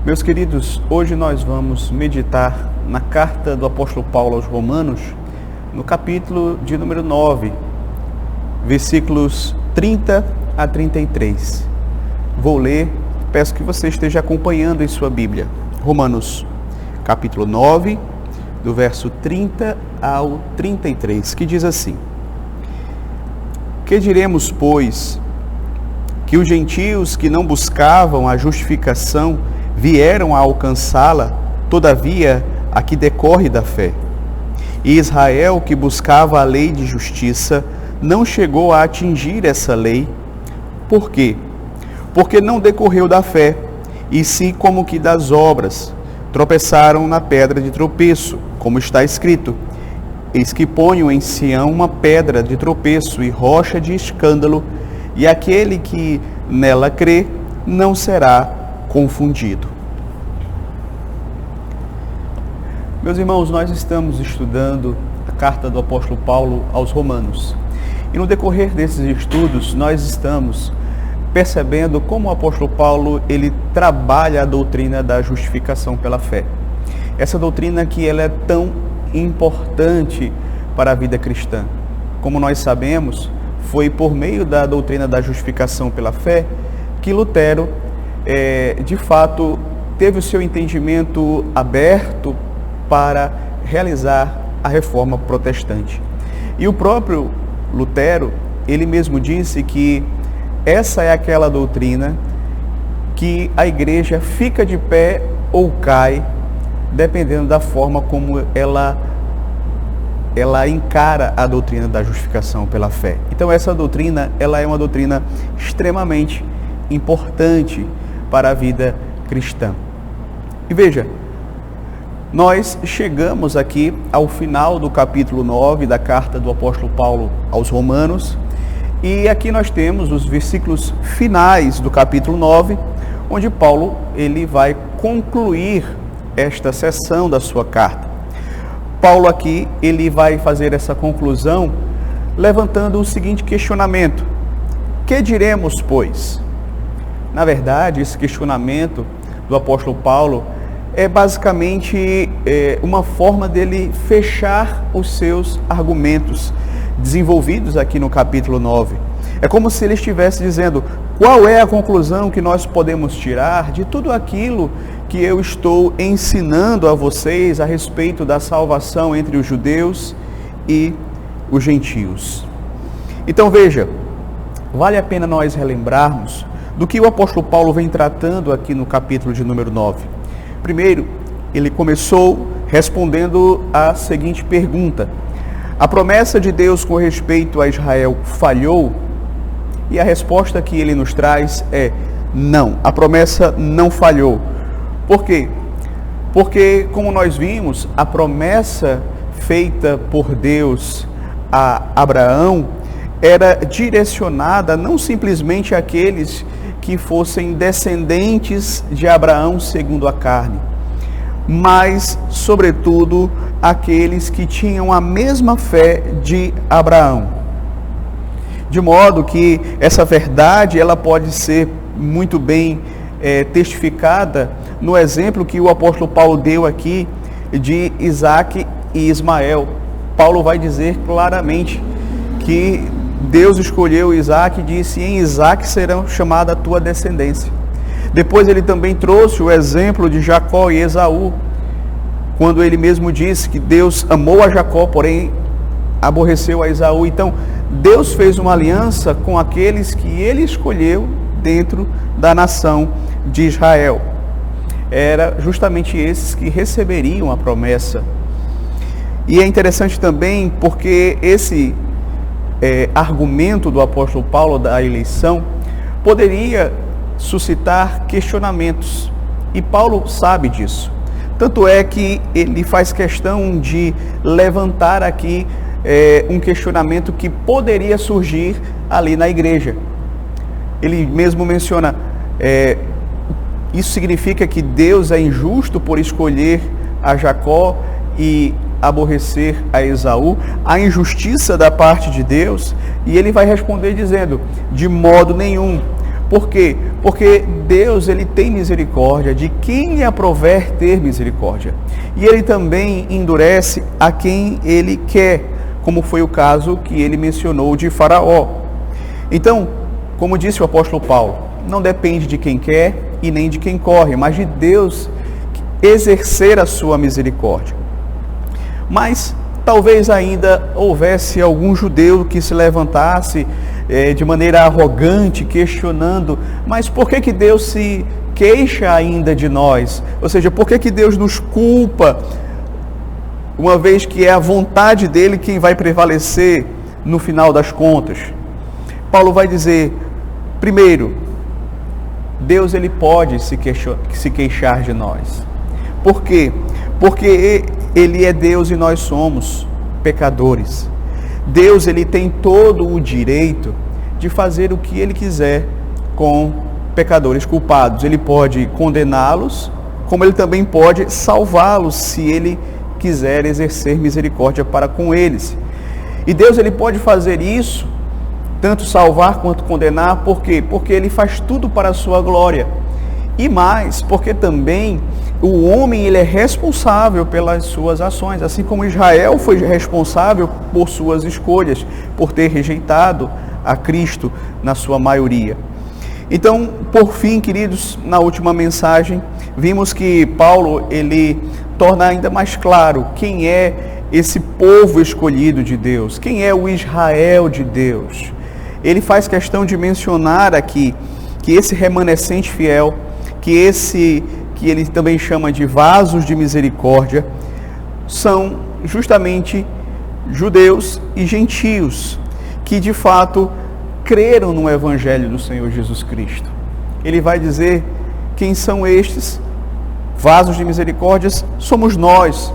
Meus queridos, hoje nós vamos meditar na carta do apóstolo Paulo aos Romanos, no capítulo de número 9, versículos 30 a 33. Vou ler, peço que você esteja acompanhando em sua Bíblia. Romanos, capítulo 9, do verso 30 ao 33, que diz assim: Que diremos, pois, que os gentios que não buscavam a justificação vieram a alcançá-la, todavia a que decorre da fé. E Israel, que buscava a lei de justiça, não chegou a atingir essa lei. Por quê? Porque não decorreu da fé, e sim como que das obras. Tropeçaram na pedra de tropeço, como está escrito: Eis que ponho em Sião uma pedra de tropeço e rocha de escândalo, e aquele que nela crê não será confundido. Meus irmãos, nós estamos estudando a carta do apóstolo Paulo aos Romanos. E no decorrer desses estudos, nós estamos percebendo como o apóstolo Paulo, ele trabalha a doutrina da justificação pela fé. Essa doutrina que ela é tão importante para a vida cristã. Como nós sabemos, foi por meio da doutrina da justificação pela fé que Lutero, de fato, teve o seu entendimento aberto para realizar a reforma protestante. E o próprio Lutero, ele mesmo disse que essa é aquela doutrina que a igreja fica de pé ou cai, dependendo da forma como ela encara a doutrina da justificação pela fé. Então essa doutrina, ela é uma doutrina extremamente importante para a vida cristã. E veja, nós chegamos aqui ao final do capítulo 9 da carta do apóstolo Paulo aos Romanos, e aqui nós temos os versículos finais do capítulo 9, onde Paulo ele vai concluir esta seção da sua carta. Paulo aqui ele vai fazer essa conclusão levantando o seguinte questionamento: que diremos, pois? Na verdade, esse questionamento do apóstolo Paulo é basicamente uma forma dele fechar os seus argumentos desenvolvidos aqui no capítulo 9. É como se ele estivesse dizendo: qual é a conclusão que nós podemos tirar de tudo aquilo que eu estou ensinando a vocês a respeito da salvação entre os judeus e os gentios? Então veja, vale a pena nós relembrarmos do que o apóstolo Paulo vem tratando aqui no capítulo de número 9. Primeiro, ele começou respondendo a seguinte pergunta: a promessa de Deus com respeito a Israel falhou? E a resposta que ele nos traz é: não, a promessa não falhou. Por quê? Porque, como nós vimos, a promessa feita por Deus a Abraão era direcionada não simplesmente àqueles que fossem descendentes de Abraão segundo a carne, mas, sobretudo, aqueles que tinham a mesma fé de Abraão. De modo que essa verdade ela pode ser muito bem testificada no exemplo que o apóstolo Paulo deu aqui de Isaac e Ismael. Paulo vai dizer claramente que Deus escolheu Isaac e disse: em Isaac serão chamada a tua descendência. Depois ele também trouxe o exemplo de Jacó e Esaú, quando ele mesmo disse que Deus amou a Jacó, porém aborreceu a Esaú. Então, Deus fez uma aliança com aqueles que ele escolheu dentro da nação de Israel. Era justamente esses que receberiam a promessa. E é interessante também porque esse argumento do apóstolo Paulo da eleição poderia suscitar questionamentos. E Paulo sabe disso. Tanto é que ele faz questão de levantar aqui um questionamento que poderia surgir ali na igreja. Ele mesmo menciona, isso significa que Deus é injusto por escolher a Jacó e aborrecer a Esaú, a injustiça da parte de Deus? E ele vai responder dizendo: de modo nenhum, Por quê? Porque Deus, ele tem misericórdia de quem lhe aprover ter misericórdia. E ele também endurece a quem ele quer, como foi o caso que ele mencionou de Faraó. Então, como disse o apóstolo Paulo, não depende de quem quer e nem de quem corre, mas de Deus exercer a sua misericórdia. Mas talvez ainda houvesse algum judeu que se levantasse de maneira arrogante, questionando, mas por que Deus se queixa ainda de nós? Ou seja, por que Deus nos culpa, uma vez que é a vontade dele quem vai prevalecer no final das contas? Paulo vai dizer, primeiro, Deus ele pode se queixar de nós. Por quê? Porque ele é Deus e nós somos pecadores. Deus ele tem todo o direito de fazer o que ele quiser com pecadores culpados. Ele pode condená-los, como ele também pode salvá-los se ele quiser exercer misericórdia para com eles. E Deus ele pode fazer isso, tanto salvar quanto condenar, por quê? Porque ele faz tudo para a sua glória. E mais, porque também o homem ele é responsável pelas suas ações, assim como Israel foi responsável por suas escolhas, por ter rejeitado a Cristo na sua maioria. Então, por fim, queridos, na última mensagem, vimos que Paulo ele torna ainda mais claro quem é esse povo escolhido de Deus, quem é o Israel de Deus. Ele faz questão de mencionar aqui que esse remanescente fiel, que ele também chama de vasos de misericórdia, são justamente judeus e gentios, que de fato creram no Evangelho do Senhor Jesus Cristo. Ele vai dizer quem são estes vasos de misericórdias, somos nós,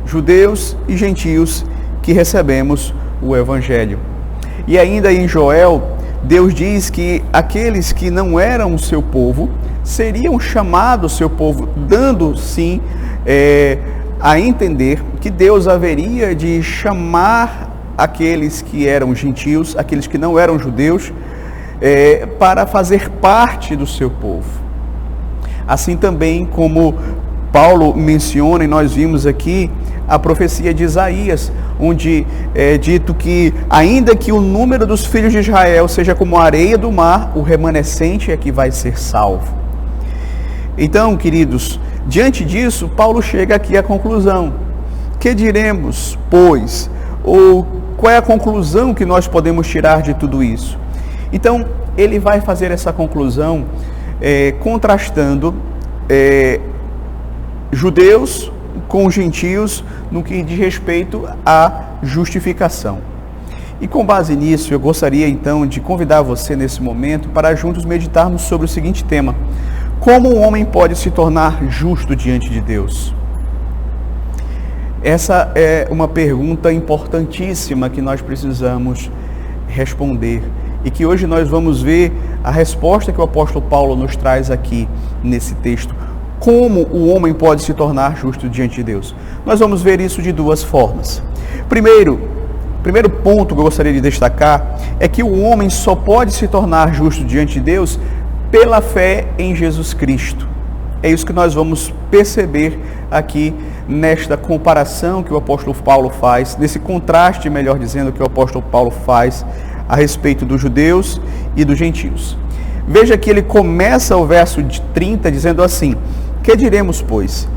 judeus e gentios, que recebemos o Evangelho. E ainda em Joel, Deus diz que aqueles que não eram o seu povo, seriam chamados seu povo, dando sim a entender que Deus haveria de chamar aqueles que eram gentios, aqueles que não eram judeus, para fazer parte do seu povo. Assim também como Paulo menciona, e nós vimos aqui, a profecia de Isaías, onde é dito que, ainda que o número dos filhos de Israel seja como a areia do mar, o remanescente é que vai ser salvo. Então, queridos, diante disso, Paulo chega aqui à conclusão. Que diremos, pois? Ou qual é a conclusão que nós podemos tirar de tudo isso? Então, ele vai fazer essa conclusão contrastando judeus com gentios no que diz respeito à justificação. E com base nisso, eu gostaria então de convidar você nesse momento para juntos meditarmos sobre o seguinte tema: como um homem pode se tornar justo diante de Deus? Essa é uma pergunta importantíssima que nós precisamos responder e que hoje nós vamos ver a resposta que o apóstolo Paulo nos traz aqui nesse texto. Como o homem pode se tornar justo diante de Deus? Nós vamos ver isso de duas formas. Primeiro ponto que eu gostaria de destacar é que o homem só pode se tornar justo diante de Deus pela fé em Jesus Cristo. É isso que nós vamos perceber aqui nesta comparação que o apóstolo Paulo faz, nesse contraste, melhor dizendo, que o apóstolo Paulo faz a respeito dos judeus e dos gentios. Veja que ele começa o verso 30 dizendo assim: que diremos, pois?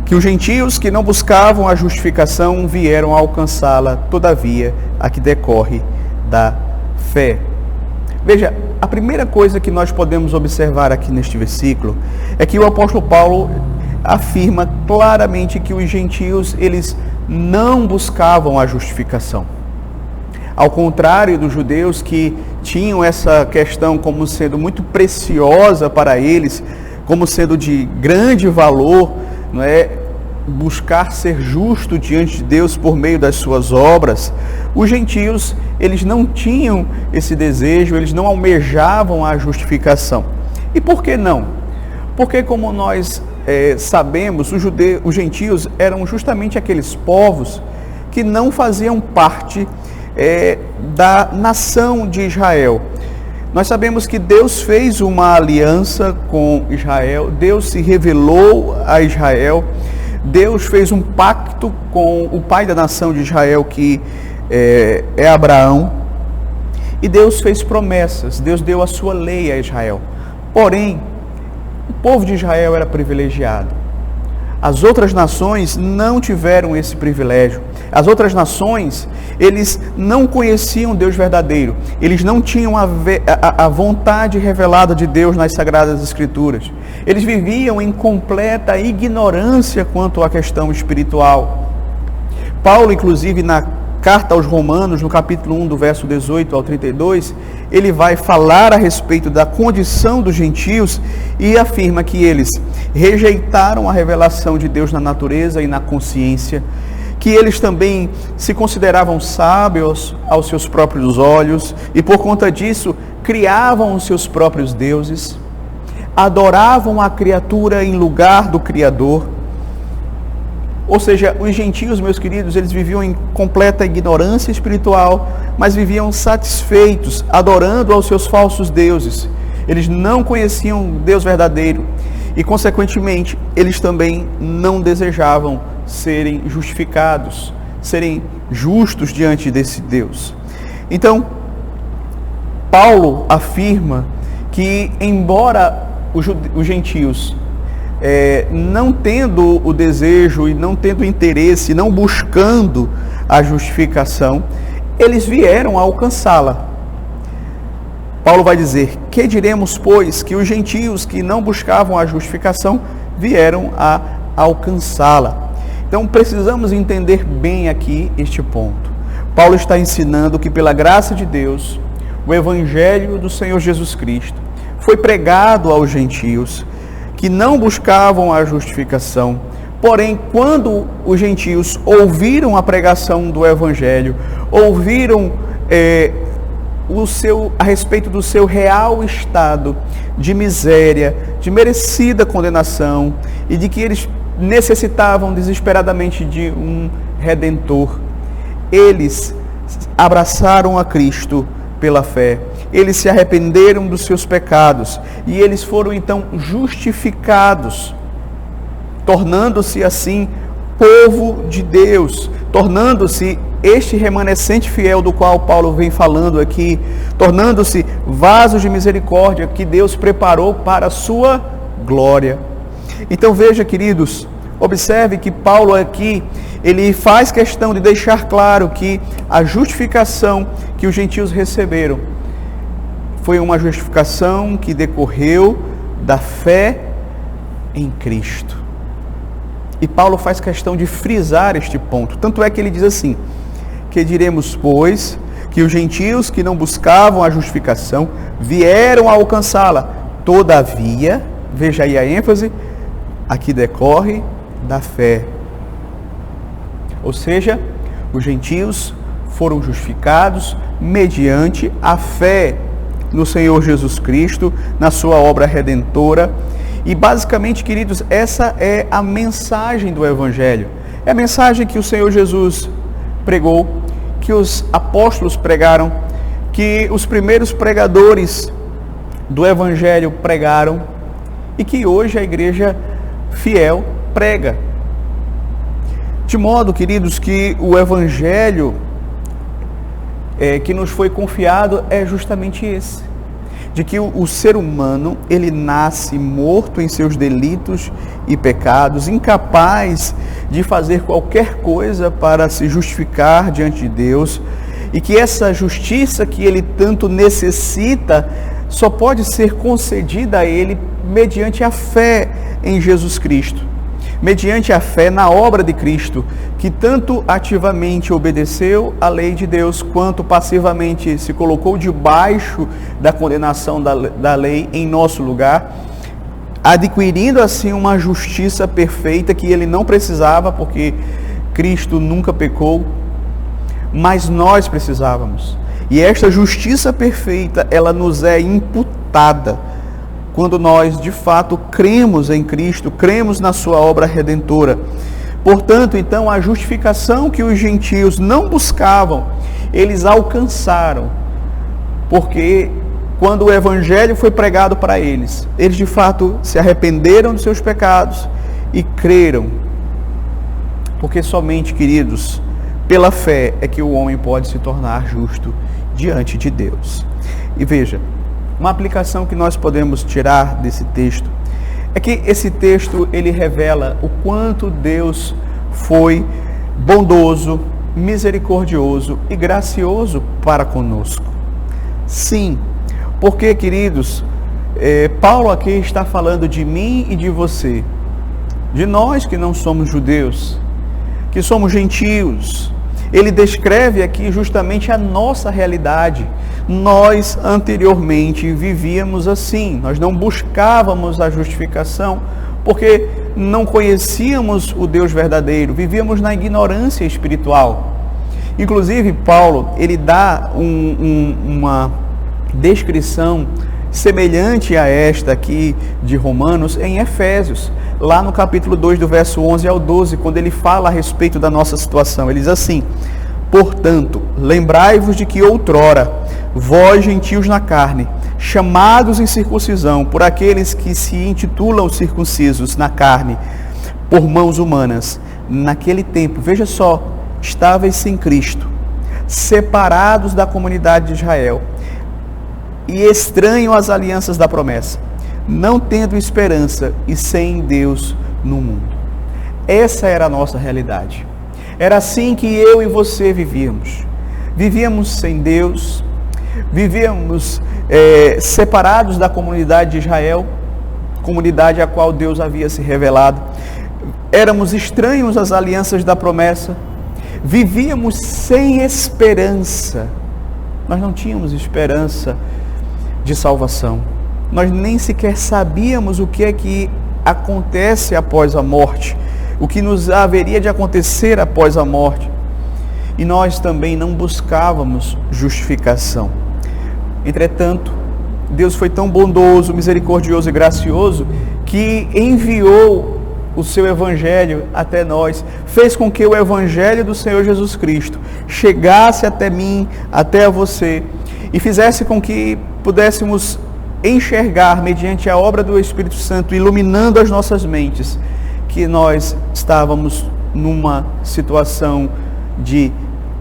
Que os gentios que não buscavam a justificação vieram a alcançá-la, todavia, a que decorre da fé. Veja, a primeira coisa que nós podemos observar aqui neste versículo é que o apóstolo Paulo afirma claramente que os gentios, eles não buscavam a justificação. Ao contrário dos judeus, que tinham essa questão como sendo muito preciosa para eles, como sendo de grande valor, não é? Buscar ser justo diante de Deus por meio das suas obras, os gentios, eles não tinham esse desejo, eles não almejavam a justificação. E por que não? Porque, como nós sabemos, os gentios eram justamente aqueles povos que não faziam parte da nação de Israel. Nós sabemos que Deus fez uma aliança com Israel, Deus se revelou a Israel, Deus fez um pacto com o pai da nação de Israel, que é Abraão, e Deus fez promessas, Deus deu a sua lei a Israel. Porém, o povo de Israel era privilegiado. As outras nações não tiveram esse privilégio. As outras nações, eles não conheciam Deus verdadeiro. Eles não tinham a vontade revelada de Deus nas Sagradas Escrituras. Eles viviam em completa ignorância quanto à questão espiritual. Paulo, inclusive, na carta aos Romanos, no capítulo 1, do verso 18 ao 32, ele vai falar a respeito da condição dos gentios e afirma que eles rejeitaram a revelação de Deus na natureza e na consciência, que eles também se consideravam sábios aos seus próprios olhos e por conta disso criavam os seus próprios deuses, adoravam a criatura em lugar do Criador. Ou seja, os gentios, meus queridos, eles viviam em completa ignorância espiritual, mas viviam satisfeitos, adorando aos seus falsos deuses. Eles não conheciam Deus verdadeiro e, consequentemente, eles também não desejavam serem justificados, serem justos diante desse Deus. Então, Paulo afirma que, embora os gentios não tendo o desejo e não tendo interesse, não buscando a justificação, eles vieram a alcançá-la. Paulo vai dizer: que diremos, pois, que os gentios que não buscavam a justificação vieram a alcançá-la? Então precisamos entender bem aqui este ponto. Paulo está ensinando que pela graça de Deus, o Evangelho do Senhor Jesus Cristo foi pregado aos gentios, que não buscavam a justificação. Porém, quando os gentios ouviram a pregação do Evangelho, ouviram a respeito do seu real estado de miséria, de merecida condenação, e de que eles necessitavam desesperadamente de um Redentor, eles abraçaram a Cristo pela fé. Eles se arrependeram dos seus pecados e eles foram então justificados, tornando-se assim povo de Deus, tornando-se este remanescente fiel do qual Paulo vem falando aqui, tornando-se vasos de misericórdia que Deus preparou para a sua glória. Então veja, queridos, observe que Paulo aqui, ele faz questão de deixar claro que a justificação que os gentios receberam foi uma justificação que decorreu da fé em Cristo. E Paulo faz questão de frisar este ponto. Tanto é que ele diz assim: que diremos, pois, que os gentios que não buscavam a justificação vieram a alcançá-la. Todavia, veja aí a ênfase, aqui decorre da fé. Ou seja, os gentios foram justificados mediante a fé no Senhor Jesus Cristo, na sua obra redentora. E basicamente, queridos, essa é a mensagem do Evangelho. É a mensagem que o Senhor Jesus pregou, que os apóstolos pregaram, que os primeiros pregadores do Evangelho pregaram e que hoje a igreja fiel prega. De modo, queridos, que o Evangelho que nos foi confiado é justamente esse, de que o ser humano, ele nasce morto em seus delitos e pecados, incapaz de fazer qualquer coisa para se justificar diante de Deus, e que essa justiça que ele tanto necessita só pode ser concedida a ele mediante a fé em Jesus Cristo, mediante a fé na obra de Cristo, que tanto ativamente obedeceu à lei de Deus, quanto passivamente se colocou debaixo da condenação da lei em nosso lugar, adquirindo assim uma justiça perfeita que ele não precisava, porque Cristo nunca pecou, mas nós precisávamos. E esta justiça perfeita, ela nos é imputada quando nós, de fato, cremos em Cristo, cremos na sua obra redentora. Portanto, então, a justificação que os gentios não buscavam, eles alcançaram, porque quando o evangelho foi pregado para eles, eles de fato se arrependeram dos seus pecados e creram. Porque somente, queridos, pela fé é que o homem pode se tornar justo diante de Deus. E veja, uma aplicação que nós podemos tirar desse texto é que esse texto ele revela o quanto Deus foi bondoso, misericordioso e gracioso para conosco. Sim, porque, queridos, Paulo aqui está falando de mim e de você, de nós que não somos judeus, que somos gentios. Ele descreve aqui justamente a nossa realidade. Nós anteriormente vivíamos assim, nós não buscávamos a justificação porque não conhecíamos o Deus verdadeiro, vivíamos na ignorância espiritual. Inclusive, Paulo, ele dá uma descrição semelhante a esta aqui de Romanos em Efésios, lá no capítulo 2, do verso 11 ao 12, quando ele fala a respeito da nossa situação. Ele diz assim: portanto, lembrai-vos de que outrora, vós gentios na carne, chamados em circuncisão por aqueles que se intitulam circuncisos na carne, por mãos humanas, naquele tempo, veja só, estáveis sem Cristo, separados da comunidade de Israel, e estranho às alianças da promessa, não tendo esperança e sem Deus no mundo. Essa era a nossa realidade. Era assim que eu e você vivíamos. Vivíamos sem Deus, vivíamos separados da comunidade de Israel, comunidade a qual Deus havia se revelado. Éramos estranhos às alianças da promessa, vivíamos sem esperança. Nós não tínhamos esperança de salvação. Nós nem sequer sabíamos o que é que acontece após a morte, o que nos haveria de acontecer após a morte. E nós também não buscávamos justificação. Entretanto, Deus foi tão bondoso, misericordioso e gracioso que enviou o seu evangelho até nós, fez com que o evangelho do Senhor Jesus Cristo chegasse até mim, até a você, e fizesse com que pudéssemos enxergar, mediante a obra do Espírito Santo, iluminando as nossas mentes, que nós estávamos numa situação de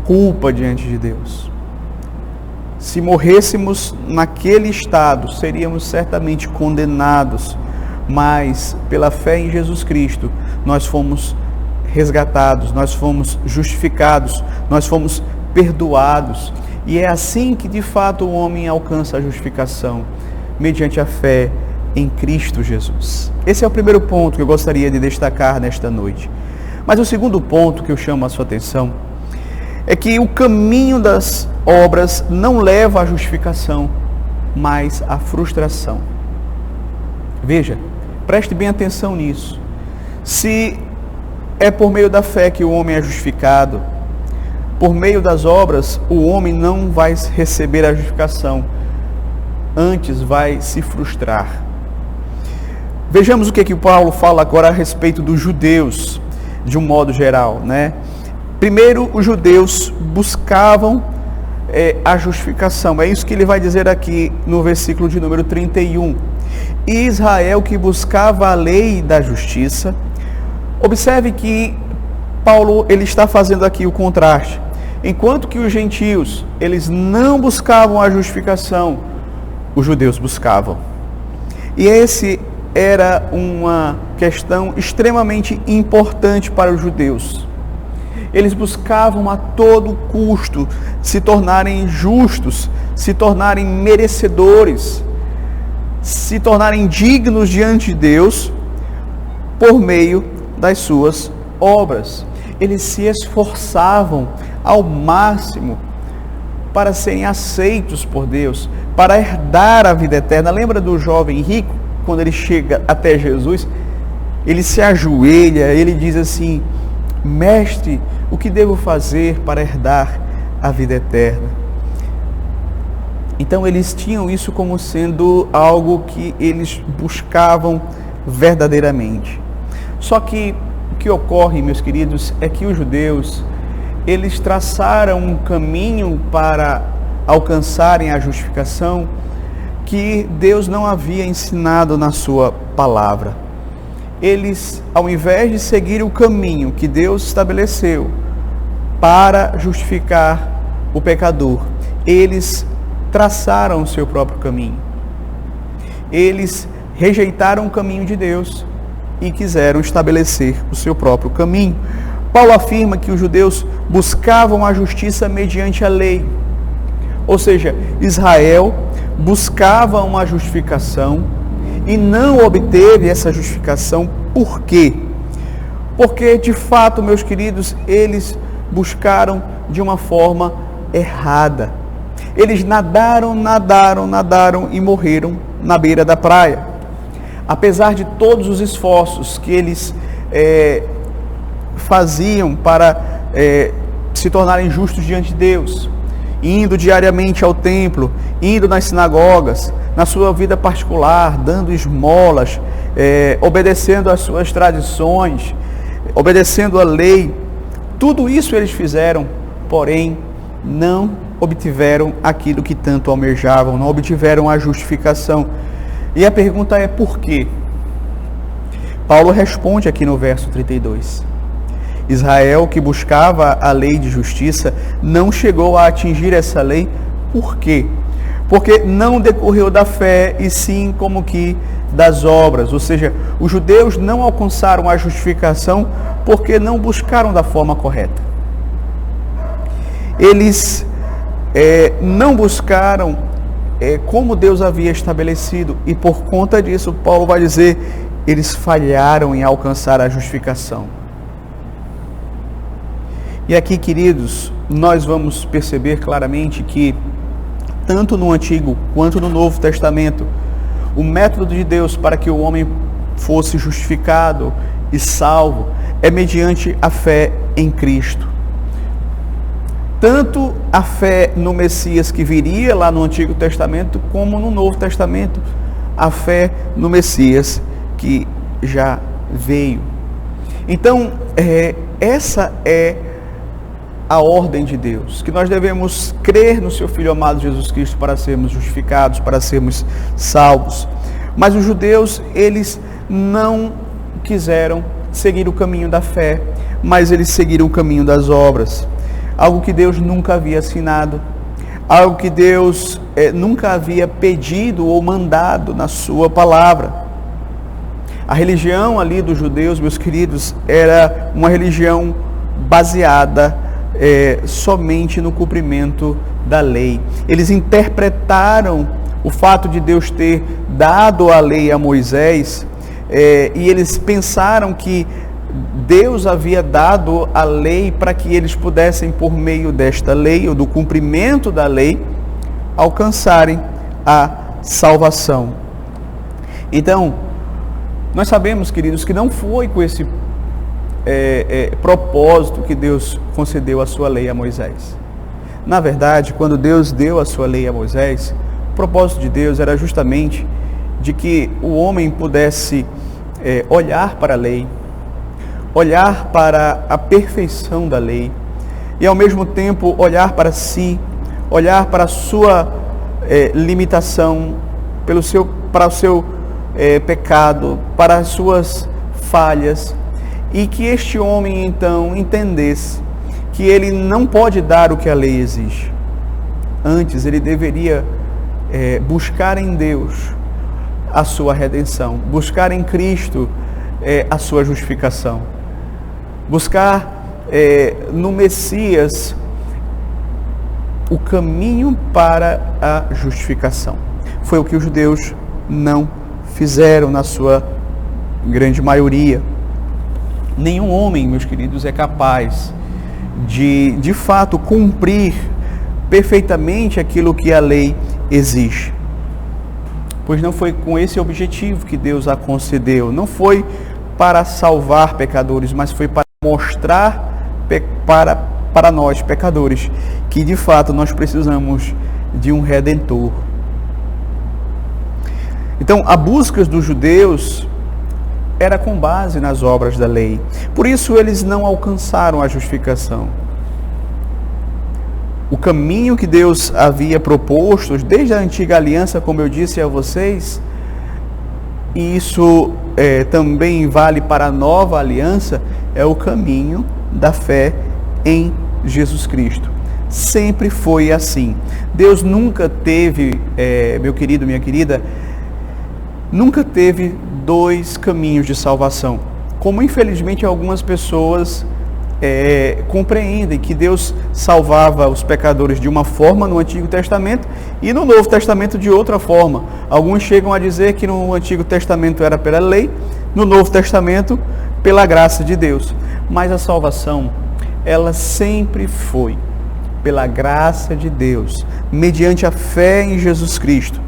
culpa diante de Deus. Se morrêssemos naquele estado, seríamos certamente condenados, mas pela fé em Jesus Cristo, nós fomos resgatados, nós fomos justificados, nós fomos perdoados. E é assim que de fato o homem alcança a justificação, mediante a fé em Cristo Jesus. Esse é o primeiro ponto que eu gostaria de destacar nesta noite. Mas o segundo ponto que eu chamo a sua atenção é que o caminho das obras não leva à justificação, mas à frustração. Veja, preste bem atenção nisso. Se é por meio da fé que o homem é justificado, por meio das obras, o homem não vai receber a justificação, antes vai se frustrar. Vejamos o que Paulo fala agora a respeito dos judeus, de um modo geral, né? Primeiro, os judeus buscavam a justificação. É isso que ele vai dizer aqui no versículo de número 31. Israel que buscava a lei da justiça. Observe que Paulo ele está fazendo aqui o contraste. Enquanto que os gentios, eles não buscavam a justificação, os judeus buscavam. E esse era uma questão extremamente importante para os judeus. Eles buscavam a todo custo se tornarem justos, se tornarem merecedores, se tornarem dignos diante de Deus por meio das suas obras. Eles se esforçavam ao máximo para serem aceitos por Deus, para herdar a vida eterna. Lembra do jovem rico, quando ele chega até Jesus, ele se ajoelha, ele diz assim: mestre, o que devo fazer para herdar a vida eterna? Então eles tinham isso como sendo algo que eles buscavam verdadeiramente. Só que o que ocorre, meus queridos, é que os judeus, eles traçaram um caminho para alcançarem a justificação que Deus não havia ensinado na sua palavra. Eles, ao invés de seguir o caminho que Deus estabeleceu para justificar o pecador, eles traçaram o seu próprio caminho. Eles rejeitaram o caminho de Deus e quiseram estabelecer o seu próprio caminho. Paulo afirma que os judeus buscavam a justiça mediante a lei. Ou seja, Israel buscava uma justificação e não obteve essa justificação. Por quê? Porque, de fato, meus queridos, eles buscaram de uma forma errada. Eles nadaram e morreram na beira da praia. Apesar de todos os esforços que eles faziam para se tornarem justos diante de Deus, indo diariamente ao templo, indo nas sinagogas, na sua vida particular, dando esmolas, obedecendo às suas tradições, obedecendo à lei, tudo isso eles fizeram, porém não obtiveram aquilo que tanto almejavam, não obtiveram a justificação. E a pergunta é por quê? Paulo responde aqui no verso 32. Israel, que buscava a lei de justiça, não chegou a atingir essa lei. Por quê? Porque não decorreu da fé, e sim como que das obras. Ou seja, os judeus não alcançaram a justificação porque não buscaram da forma correta. Eles não buscaram como Deus havia estabelecido, e por conta disso, Paulo vai dizer, eles falharam em alcançar a justificação. E aqui, queridos, nós vamos perceber claramente que, tanto no Antigo quanto no Novo Testamento, o método de Deus para que o homem fosse justificado e salvo é mediante a fé em Cristo. Tanto a fé no Messias que viria lá no Antigo Testamento, como no Novo Testamento, a fé no Messias que já veio. Então, essa é a ordem de Deus, que nós devemos crer no seu Filho amado Jesus Cristo para sermos justificados, para sermos salvos. Mas os judeus, eles não quiseram seguir o caminho da fé, mas eles seguiram o caminho das obras. Algo que Deus nunca havia ensinado, algo que Deus nunca havia pedido ou mandado na sua palavra. A religião ali dos judeus, meus queridos, era uma religião baseada somente no cumprimento da lei. Eles interpretaram o fato de Deus ter dado a lei a Moisés e eles pensaram que Deus havia dado a lei para que eles pudessem, por meio desta lei, ou do cumprimento da lei, alcançarem a salvação. Então, nós sabemos, queridos, que não foi com esse propósito que Deus concedeu a sua lei a Moisés. Na verdade, quando Deus deu a sua lei a Moisés, o propósito de Deus era justamente de que o homem pudesse olhar para a lei, olhar para a perfeição da lei e ao mesmo tempo olhar para si, olhar para a sua limitação, para o seu pecado, para as suas falhas, e que este homem então entendesse que ele não pode dar o que a lei exige. Antes ele deveria buscar em Deus a sua redenção, buscar em Cristo a sua justificação, buscar no Messias o caminho para a justificação. Foi o que os judeus não fizeram na sua grande maioria. Nenhum homem, meus queridos, é capaz de fato cumprir perfeitamente aquilo que a lei exige. Pois não foi com esse objetivo que Deus a concedeu. Não foi para salvar pecadores, mas foi para mostrar para nós, pecadores, que de fato nós precisamos de um Redentor. Então, a busca dos judeus era com base nas obras da lei. Por isso, eles não alcançaram a justificação. o caminho que Deus havia proposto desde a antiga aliança, como eu disse a vocês, e isso também vale para a nova aliança, é o caminho da fé em Jesus Cristo. Sempre foi assim. Deus nunca teve, meu querido, minha querida, nunca teve dois caminhos de salvação. Como infelizmente algumas pessoas compreendem que Deus salvava os pecadores de uma forma no Antigo Testamento e no Novo Testamento de outra forma. Alguns chegam a dizer que no Antigo Testamento era pela lei, no Novo Testamento pela graça de Deus. Mas a salvação, ela sempre foi pela graça de Deus, mediante a fé em Jesus Cristo.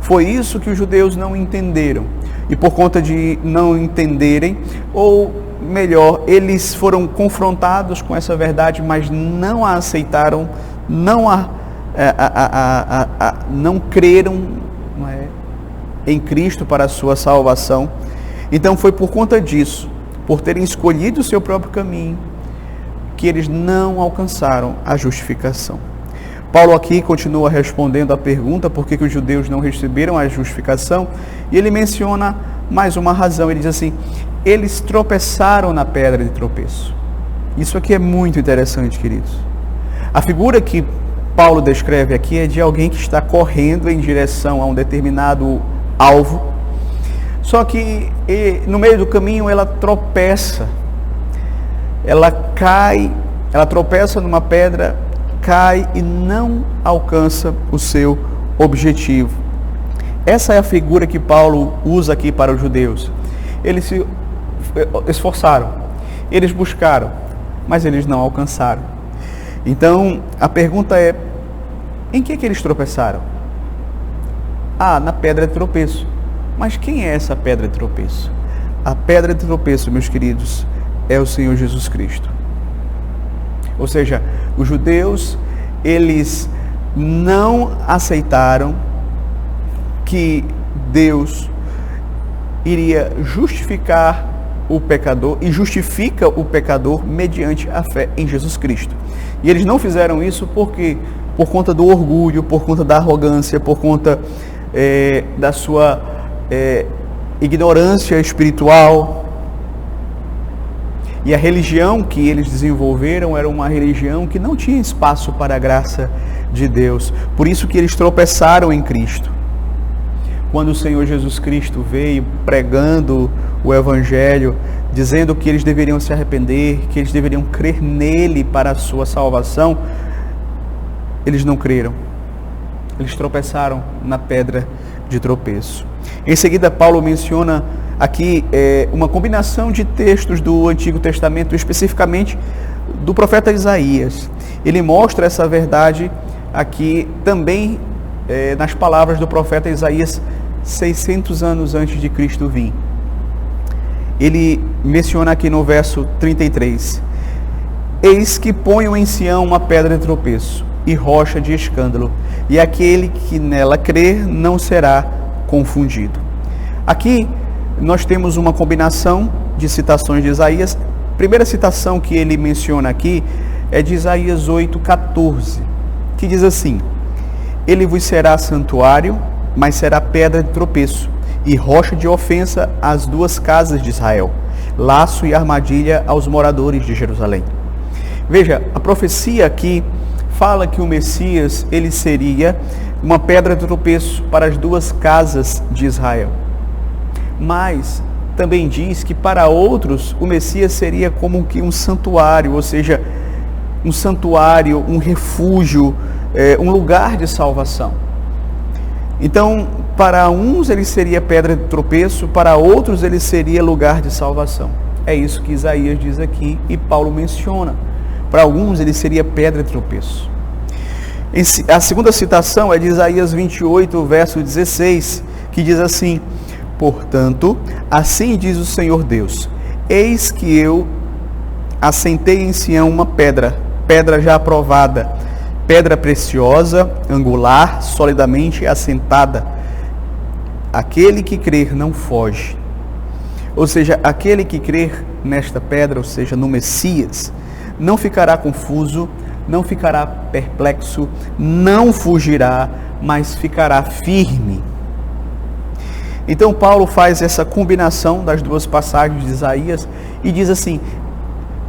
Foi isso que os judeus não entenderam. E por conta de não entenderem, ou melhor, eles foram confrontados com essa verdade, mas não a aceitaram, não creram em Cristo para a sua salvação. Então foi por conta disso, por terem escolhido o seu próprio caminho, que eles não alcançaram a justificação. Paulo aqui continua respondendo a pergunta por que os judeus não receberam a justificação, e ele menciona mais uma razão. Ele diz assim: eles tropeçaram na pedra de tropeço. Isso aqui é muito interessante, queridos. A figura que Paulo descreve aqui é de alguém que está correndo em direção a um determinado alvo, só que no meio do caminho ela tropeça, ela cai, ela tropeça numa pedra, cai e não alcança o seu objetivo. Essa é a figura que Paulo usa aqui para os judeus. Eles se esforçaram, eles buscaram, mas eles não alcançaram. Então, a pergunta é: em que eles tropeçaram? Na pedra de tropeço. Mas quem é essa pedra de tropeço? A pedra de tropeço, meus queridos, é o Senhor Jesus Cristo. Ou seja, os judeus, eles não aceitaram que Deus iria justificar o pecador e justifica o pecador mediante a fé em Jesus Cristo. E eles não fizeram isso porque por conta do orgulho, por conta da arrogância, por conta da sua ignorância espiritual. E a religião que eles desenvolveram era uma religião que não tinha espaço para a graça de Deus. Por isso que eles tropeçaram em Cristo. Quando o Senhor Jesus Cristo veio pregando o Evangelho, dizendo que eles deveriam se arrepender, que eles deveriam crer nele para a sua salvação, eles não creram. Eles tropeçaram na pedra de tropeço. Em seguida, Paulo menciona aqui uma combinação de textos do Antigo Testamento, especificamente do profeta Isaías. Ele mostra essa verdade aqui também nas palavras do profeta Isaías, 600 anos antes de Cristo vir. Ele menciona aqui no verso 33: eis que ponho em Sião uma pedra de tropeço e rocha de escândalo, e aquele que nela crer não será confundido. Aqui nós temos uma combinação de citações de Isaías. A primeira citação que ele menciona aqui é de Isaías 8,14, que diz assim: ele vos será santuário, mas será pedra de tropeço e rocha de ofensa às duas casas de Israel, laço e armadilha aos moradores de Jerusalém. Veja, a profecia aqui fala que o Messias, ele seria uma pedra de tropeço para as duas casas de Israel. Mas também diz que para outros o Messias seria como que um santuário, ou seja, um santuário, um refúgio, um lugar de salvação. Então, para uns ele seria pedra de tropeço, para outros ele seria lugar de salvação. É isso que Isaías diz aqui e Paulo menciona. Para alguns ele seria pedra de tropeço. A segunda citação é de Isaías 28, verso 16, que diz assim: portanto, assim diz o Senhor Deus: eis que eu assentei em Sião uma pedra, pedra já aprovada, pedra preciosa, angular, solidamente assentada. Aquele que crer não foge. Ou seja, aquele que crer nesta pedra, ou seja, no Messias, não ficará confuso, não ficará perplexo, não fugirá, mas ficará firme. Então Paulo faz essa combinação das duas passagens de Isaías e diz assim,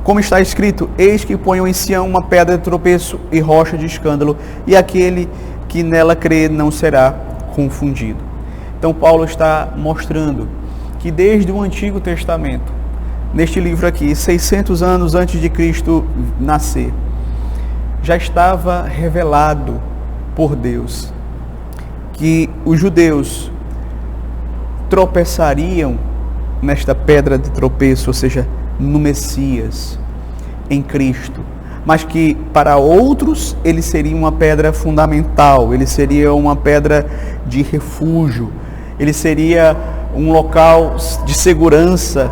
como está escrito, eis que ponho em Sião uma pedra de tropeço e rocha de escândalo, e aquele que nela crê não será confundido. Então Paulo está mostrando que desde o Antigo Testamento, neste livro aqui, 600 anos antes de Cristo nascer, já estava revelado por Deus que os judeus tropeçariam nesta pedra de tropeço, ou seja, no Messias, em Cristo, mas que para outros ele seria uma pedra fundamental, ele seria uma pedra de refúgio, ele seria um local de segurança,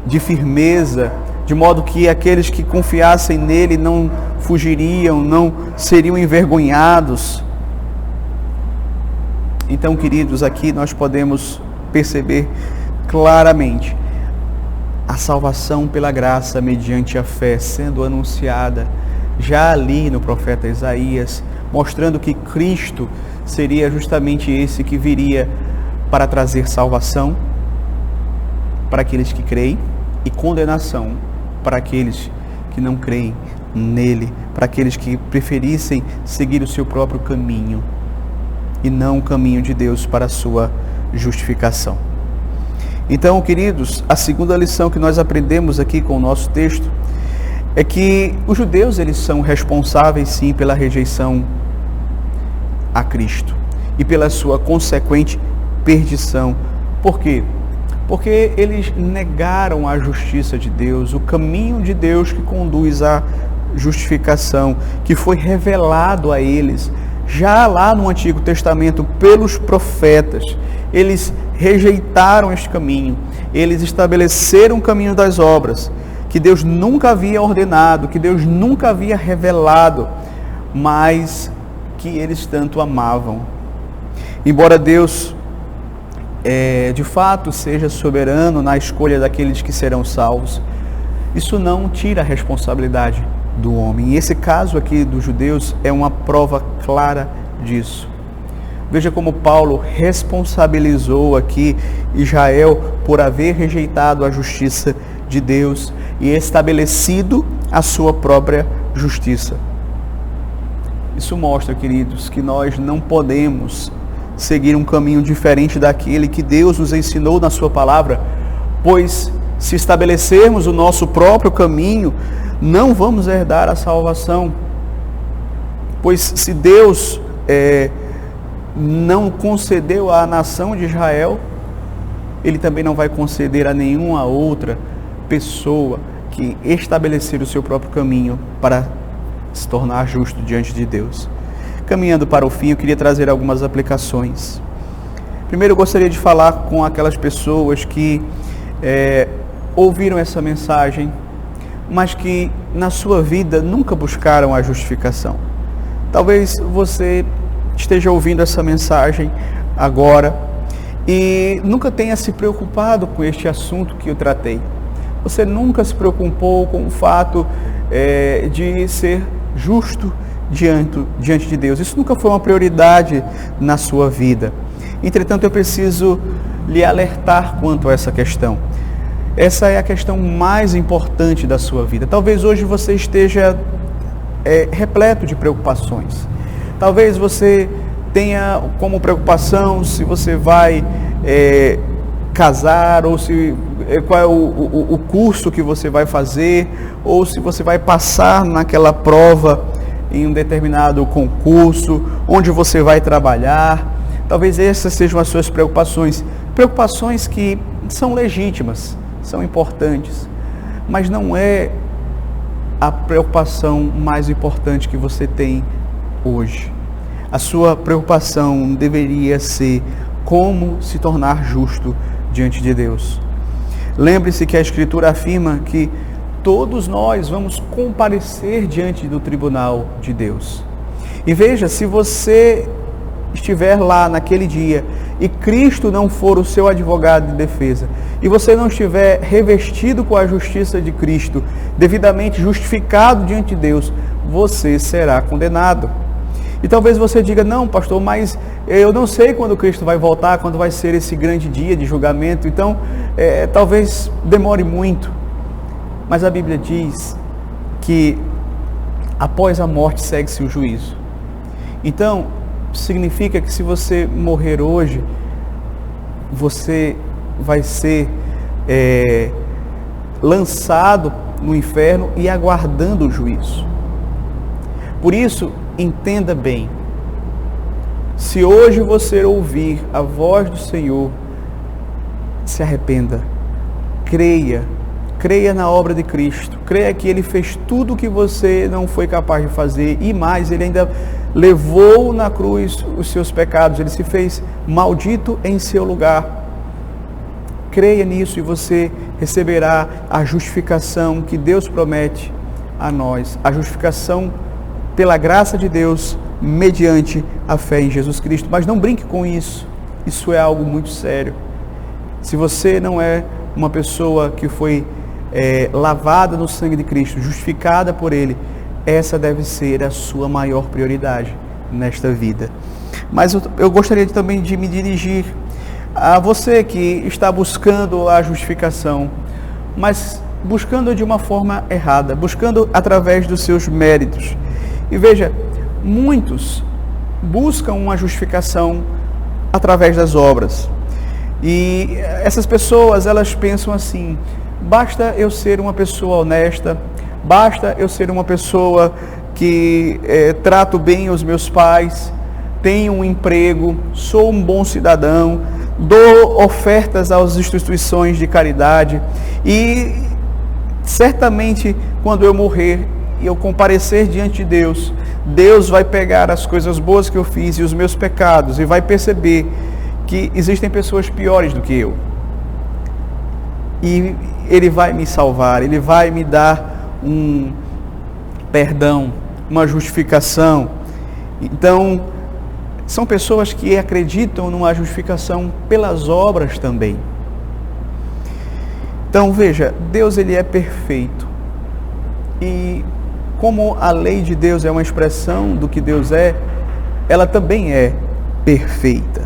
de firmeza, de modo que aqueles que confiassem nele não fugiriam, não seriam envergonhados. Então, queridos, aqui nós podemos perceber claramente a salvação pela graça mediante a fé sendo anunciada já ali no profeta Isaías, mostrando que Cristo seria justamente esse que viria para trazer salvação para aqueles que creem e condenação para aqueles que não creem nele, para aqueles que preferissem seguir o seu próprio caminho e não o caminho de Deus para a sua justificação. Então, queridos, a segunda lição que nós aprendemos aqui com o nosso texto é que os judeus, eles são responsáveis sim pela rejeição a Cristo e pela sua consequente perdição. Por quê? Porque eles negaram a justiça de Deus, o caminho de Deus que conduz à justificação, que foi revelado a eles já lá no Antigo Testamento pelos profetas. Eles rejeitaram este caminho, eles estabeleceram o caminho das obras, que Deus nunca havia ordenado, que Deus nunca havia revelado, mas que eles tanto amavam. Embora Deus de fato seja soberano na escolha daqueles que serão salvos, isso não tira a responsabilidade do homem. E esse caso aqui dos judeus é uma prova clara disso. Veja como Paulo responsabilizou aqui Israel por haver rejeitado a justiça de Deus e estabelecido a sua própria justiça. Isso mostra, queridos, que nós não podemos seguir um caminho diferente daquele que Deus nos ensinou na sua palavra, pois se estabelecermos o nosso próprio caminho, não vamos herdar a salvação. Pois se Deus não concedeu à nação de Israel, Ele também não vai conceder a nenhuma outra pessoa que estabelecer o seu próprio caminho para se tornar justo diante de Deus. Caminhando para o fim, eu queria trazer algumas aplicações. Primeiro, eu gostaria de falar com aquelas pessoas que ouviram essa mensagem, mas que na sua vida nunca buscaram a justificação. Talvez você esteja ouvindo essa mensagem agora e nunca tenha se preocupado com este assunto que eu tratei. Você nunca se preocupou com o fato de ser justo diante de Deus. Isso nunca foi uma prioridade na sua vida. Entretanto, eu preciso lhe alertar quanto a essa questão. Essa é a questão mais importante da sua vida. Talvez hoje você esteja repleto de preocupações. Talvez você tenha como preocupação se você vai casar, ou qual é o curso que você vai fazer, ou se você vai passar naquela prova em um determinado concurso, onde você vai trabalhar. Talvez essas sejam as suas preocupações. Preocupações que são legítimas, são importantes, mas não é a preocupação mais importante que você tem hoje. A sua preocupação deveria ser como se tornar justo diante de Deus. Lembre-se que a Escritura afirma que todos nós vamos comparecer diante do tribunal de Deus. E veja, se você estiver lá naquele dia e Cristo não for o seu advogado de defesa, e você não estiver revestido com a justiça de Cristo, devidamente justificado diante de Deus, você será condenado. E talvez você diga, não, pastor, mas eu não sei quando Cristo vai voltar, quando vai ser esse grande dia de julgamento, então talvez demore muito. Mas a Bíblia diz que após a morte segue-se o juízo. Então, significa que se você morrer hoje, você vai ser lançado no inferno e aguardando o juízo. Por isso, entenda bem, se hoje você ouvir a voz do Senhor, se arrependa, creia na obra de Cristo, creia que Ele fez tudo o que você não foi capaz de fazer e mais, Ele ainda levou na cruz os seus pecados, Ele se fez maldito em seu lugar. Creia nisso e você receberá a justificação que Deus promete a nós, a justificação pela graça de Deus, mediante a fé em Jesus Cristo. Mas não brinque com isso, isso é algo muito sério. Se você não é uma pessoa que foi lavada no sangue de Cristo, justificada por Ele, essa deve ser a sua maior prioridade nesta vida. Mas eu gostaria também de me dirigir a você que está buscando a justificação, mas buscando de uma forma errada, buscando através dos seus méritos. E veja, muitos buscam uma justificação através das obras. E essas pessoas, elas pensam assim, basta eu ser uma pessoa honesta, basta eu ser uma pessoa que trato bem os meus pais, tenho um emprego, sou um bom cidadão, dou ofertas às instituições de caridade e certamente quando eu morrer e eu comparecer diante de Deus, Deus vai pegar as coisas boas que eu fiz e os meus pecados e vai perceber que existem pessoas piores do que eu. E Ele vai me salvar, Ele vai me dar um perdão, uma justificação. Então, são pessoas que acreditam numa justificação pelas obras também. Então, veja, Deus ele é perfeito. E como a lei de Deus é uma expressão do que Deus é, ela também é perfeita.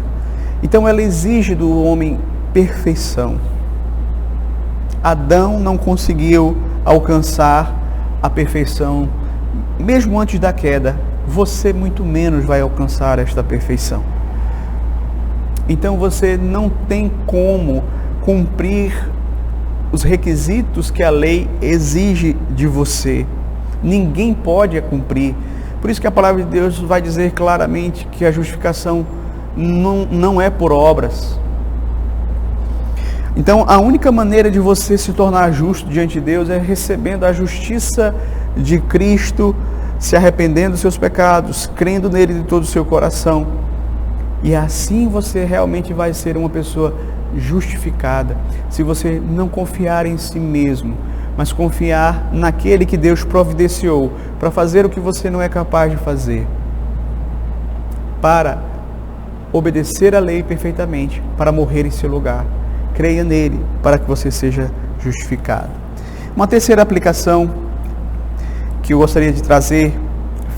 Então, ela exige do homem perfeição. Adão não conseguiu alcançar a perfeição, mesmo antes da queda. Você muito menos vai alcançar esta perfeição. Então você não tem como cumprir os requisitos que a lei exige de você. Ninguém pode cumprir. Por isso que a palavra de Deus vai dizer claramente que a justificação não é por obras. Então a única maneira de você se tornar justo diante de Deus é recebendo a justiça de Cristo, se arrependendo dos seus pecados, crendo nele de todo o seu coração. E assim você realmente vai ser uma pessoa justificada. Se você não confiar em si mesmo, mas confiar naquele que Deus providenciou para fazer o que você não é capaz de fazer. Para obedecer a lei perfeitamente, para morrer em seu lugar. Creia nele para que você seja justificado. Uma terceira aplicação que eu gostaria de trazer,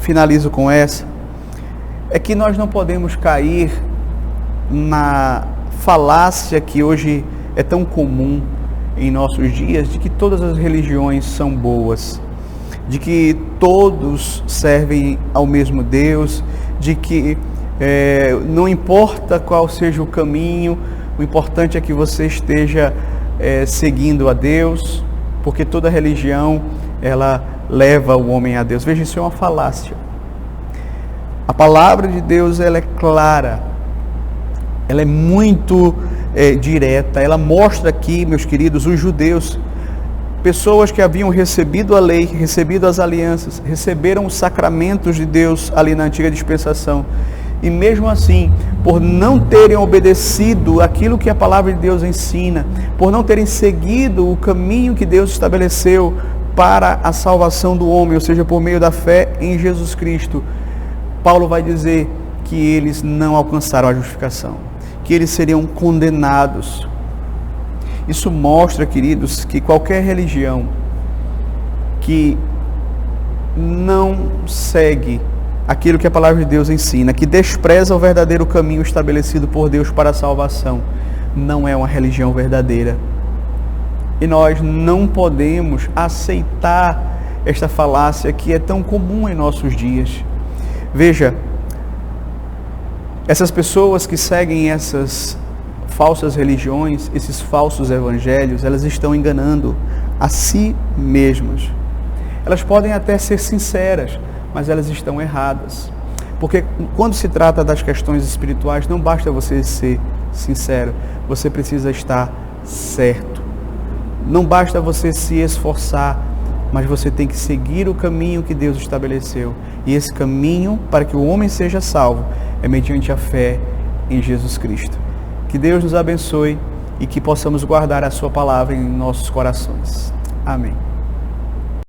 finalizo com essa, é que nós não podemos cair na falácia que hoje é tão comum em nossos dias, de que todas as religiões são boas, de que todos servem ao mesmo Deus, de que não importa qual seja o caminho, o importante é que você esteja seguindo a Deus, porque toda religião, ela leva o homem a Deus. Veja, isso é uma falácia. A palavra de Deus, ela é clara, ela é muito direta, ela mostra aqui, meus queridos, os judeus, pessoas que haviam recebido a lei, recebido as alianças, receberam os sacramentos de Deus ali na antiga dispensação, e mesmo assim, por não terem obedecido aquilo que a palavra de Deus ensina, por não terem seguido o caminho que Deus estabeleceu para a salvação do homem, ou seja, por meio da fé em Jesus Cristo, Paulo vai dizer que eles não alcançaram a justificação, que eles seriam condenados. Isso mostra, queridos, que qualquer religião que não segue aquilo que a palavra de Deus ensina, que despreza o verdadeiro caminho estabelecido por Deus para a salvação, não é uma religião verdadeira. E nós não podemos aceitar esta falácia que é tão comum em nossos dias. Veja, essas pessoas que seguem essas falsas religiões, esses falsos evangelhos, elas estão enganando a si mesmas. Elas podem até ser sinceras, mas elas estão erradas. Porque quando se trata das questões espirituais, não basta você ser sincero, você precisa estar certo. Não basta você se esforçar, mas você tem que seguir o caminho que Deus estabeleceu. E esse caminho, para que o homem seja salvo, é mediante a fé em Jesus Cristo. Que Deus nos abençoe e que possamos guardar a sua palavra em nossos corações. Amém.